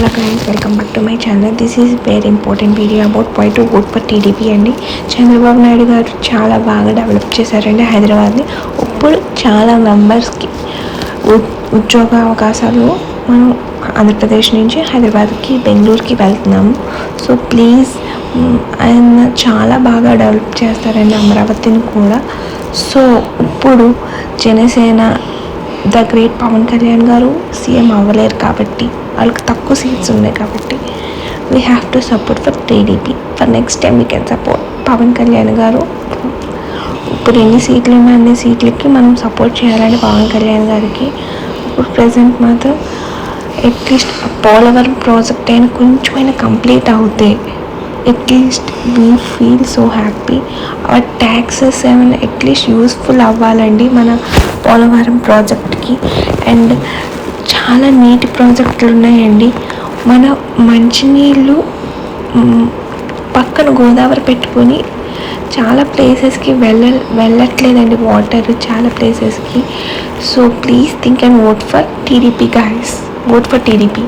Hello guys, welcome back to my channel. This is very important video about why to vote for TDP అండి. చంద్రబాబు నాయుడు గారు చాలా బాగా develop చేశారండి హైదరాబాద్ని. ఇప్పుడు చాలా మెంబర్స్కి ఉద్యోగ అవకాశాలు మనం ఆంధ్రప్రదేశ్ నుంచి హైదరాబాద్కి బెంగళూరుకి వెళ్తున్నాము. సో ప్లీజ్ ఆయన చాలా బాగా డెవలప్ చేస్తారండి అమరావతిని కూడా. సో ఇప్పుడు జనసేన ద గ్రేట్ పవన్ కళ్యాణ్ గారు సీఎం అవ్వలేరు కాబట్టి, వాళ్ళకి తక్కువ సీట్స్ ఉన్నాయి కాబట్టి we have to support for TDP. For next time we can support Pawan Kalyan గారు. ఇప్పుడు ఎన్ని సీట్లు ఉన్నాయి అన్ని సీట్లకి మనం సపోర్ట్ చేయాలండి పవన్ కళ్యాణ్ గారికి. ఇప్పుడు ప్రజెంట్ మాత్రం అట్లీస్ట్ పోలవరం ప్రాజెక్ట్ అయినా కొంచెమైనా కంప్లీట్ అవుతే at least we feel so happy. Our taxes ఏమైనా అట్లీస్ట్ యూస్ఫుల్ అవ్వాలండి మన పోలవరం ప్రాజెక్ట్కి. అండ్ చాలా నీటి ప్రాజెక్టులు ఉన్నాయండి. మన మంచినీళ్ళు పక్కన గోదావరి పెట్టుకొని చాలా ప్లేసెస్కి వెళ్ళట్లేదండి వాటర్ చాలా ప్లేసెస్కి. So please think and vote for TDP guys. Vote for TDP.